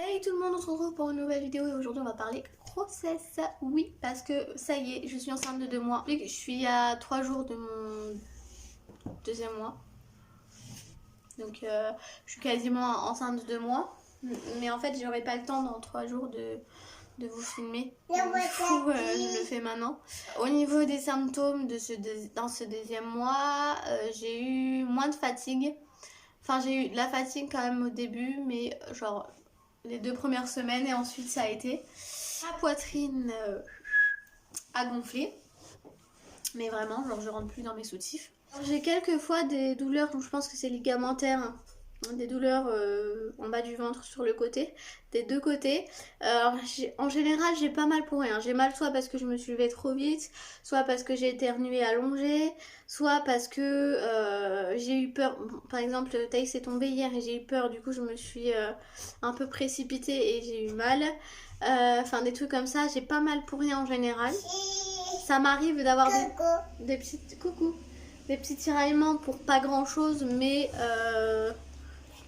Hey tout le monde, on se retrouve pour une nouvelle vidéo et aujourd'hui on va parler grossesse. Oui, parce que ça y est, je suis enceinte de 2 mois. Je suis à 3 jours de mon deuxième mois. Donc je suis quasiment enceinte de 2 mois. Mais en fait j'aurai pas le temps dans 3 jours de vous filmer. Du coup je le fais maintenant. Au niveau des symptômes dans ce deuxième mois, j'ai eu moins de fatigue. Enfin j'ai eu de la fatigue quand même au début, mais genre les 2 premières semaines et ensuite ça a été. Ma poitrine a gonflé, mais vraiment, genre je rentre plus dans mes soutifs. J'ai quelques fois des douleurs, donc je pense que c'est ligamentaire, hein. Des douleurs en bas du ventre sur le côté, des deux côtés. Alors en général j'ai pas mal pour rien. J'ai mal soit parce que je me suis levée trop vite, soit parce que j'ai éternué allongée, soit parce que j'ai eu peur. Bon, par exemple Thaïs est tombée hier et j'ai eu peur, du coup je me suis un peu précipitée et j'ai eu mal. Enfin des trucs comme ça, j'ai pas mal pour rien en général. Ça m'arrive d'avoir des petites... Coucou, des petits tiraillements pour pas grand chose, mais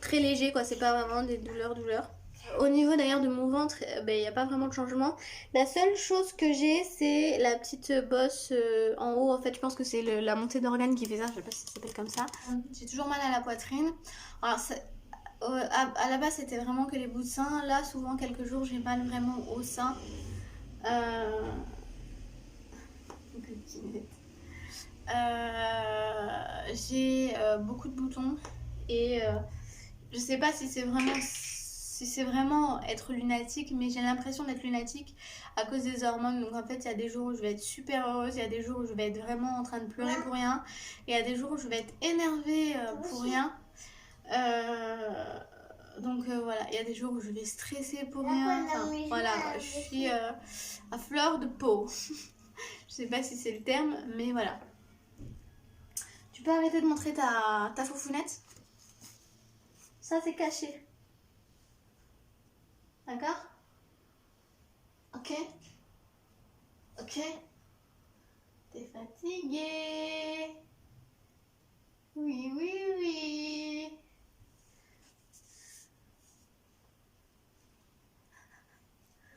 très léger quoi, c'est pas vraiment des douleurs. Au niveau d'ailleurs de mon ventre, il n'y a pas vraiment de changement. La seule chose que j'ai, c'est la petite bosse en haut. En fait, je pense que c'est la montée d'organes qui fait ça, je sais pas si ça s'appelle comme ça. J'ai toujours mal à la poitrine. Alors, à la base, c'était vraiment que les bouts de sein. Là, souvent, quelques jours, j'ai mal vraiment au sein. J'ai beaucoup de boutons et je sais pas si c'est vraiment être lunatique, mais j'ai l'impression d'être lunatique à cause des hormones. Donc en fait il y a des jours où je vais être super heureuse, il y a des jours où je vais être vraiment en train de pleurer pour rien, et il y a des jours où je vais être énervée pour rien. Donc voilà, il y a des jours où je vais stresser pour rien. Enfin, voilà, je suis à fleur de peau. Je sais pas si c'est le terme, mais voilà. Tu peux arrêter de montrer ta foufounette? Ça, c'est caché. D'accord? Ok? Ok? T'es fatiguée? Oui, oui, oui.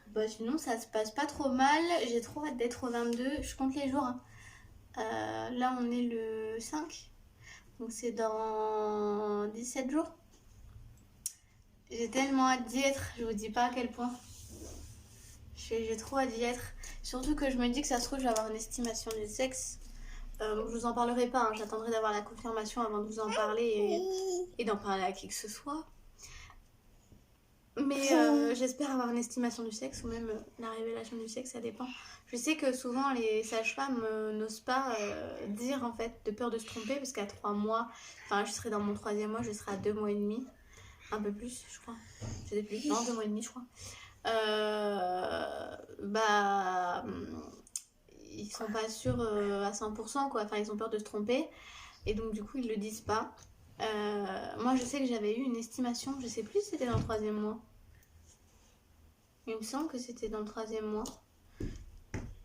Bah, sinon, ça se passe pas trop mal. J'ai trop hâte d'être au 22. Je compte les jours, hein. Là, on est le 5. Donc, c'est dans 17 jours. J'ai tellement hâte d'y être. Je vous dis pas à quel point. J'ai trop hâte d'y être. Surtout que je me dis que ça se trouve, je vais avoir une estimation du sexe. Je vous en parlerai pas, hein. J'attendrai d'avoir la confirmation avant de vous en parler et d'en parler à qui que ce soit. Mais j'espère avoir une estimation du sexe ou même la révélation du sexe, ça dépend. Je sais que souvent les sages-femmes n'osent pas dire en fait, de peur de se tromper, parce qu'à 3 mois, enfin je serai dans mon 3e mois, je serai à 2 mois et demi, un peu plus je crois, je sais plus, non 2 mois et demi je crois. Bah ils sont pas sûrs à 100% quoi, enfin ils ont peur de se tromper et donc du coup ils le disent pas. Moi je sais que j'avais eu une estimation, je sais plus si c'était dans le 3e mois. Il me semble que c'était dans le 3e mois.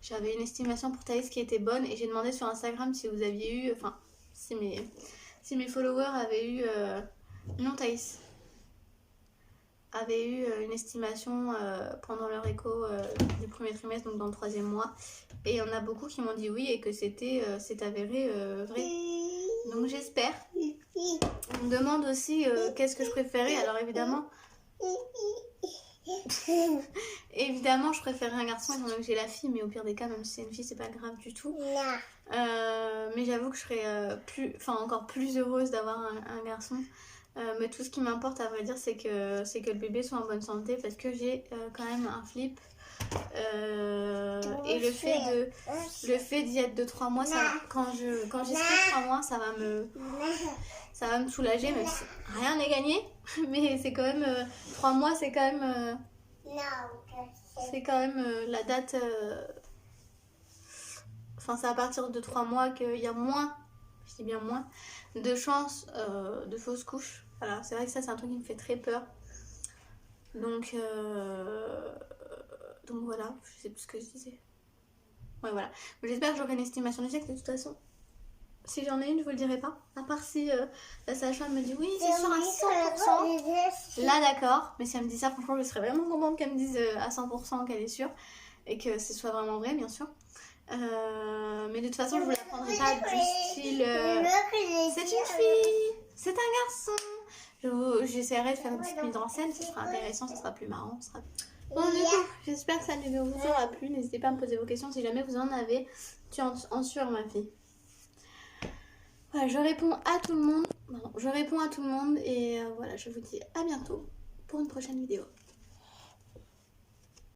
J'avais une estimation pour Thaïs qui était bonne et j'ai demandé sur Instagram si vous aviez eu, enfin si mes followers avaient eu, non Thaïs, avait eu une estimation pendant leur écho du premier trimestre, donc dans le 3e mois. Et il y en a beaucoup qui m'ont dit oui et que c'est avéré vrai. Donc j'espère. On me demande aussi qu'est-ce que je préférais. Alors évidemment, évidemment je préférais un garçon étant donné que j'ai la fille, mais au pire des cas, même si c'est une fille, c'est pas grave du tout. Mais j'avoue que je serais encore plus heureuse d'avoir un garçon. Mais tout ce qui m'importe à vrai dire c'est que le bébé soit en bonne santé, parce que j'ai quand même un flip et le fait d'y être de 3 mois, quand j'ai 3 mois, ça va me soulager, même si rien n'est gagné. Mais c'est quand même 3 mois, c'est quand même la date, enfin c'est à partir de 3 mois qu'il y a moins, je dis bien moins, de chances de fausse couche. Voilà, c'est vrai que ça c'est un truc qui me fait très peur. Donc voilà, je sais plus ce que je disais. Ouais voilà, j'espère que j'aurai une estimation du sexe de toute façon. Si j'en ai une, je vous le dirai pas. À part si la sage-femme me dit oui, c'est sûr à 100%. Là, d'accord. Mais si elle me dit ça, franchement, je serais vraiment contente qu'elle me dise à 100% qu'elle est sûre. Et que ce soit vraiment vrai, bien sûr. Mais de toute façon, je vous l'apprendrai pas du style c'est une fille, c'est un garçon. J'essaierai de faire une petite mise en scène, ce sera intéressant, ce sera plus marrant. Bon, du coup, j'espère que ça vous aura plu. N'hésitez pas à me poser vos questions si jamais vous en avez. Tu en sûre, ma fille. Voilà, je réponds à tout le monde. Et voilà, je vous dis à bientôt pour une prochaine vidéo.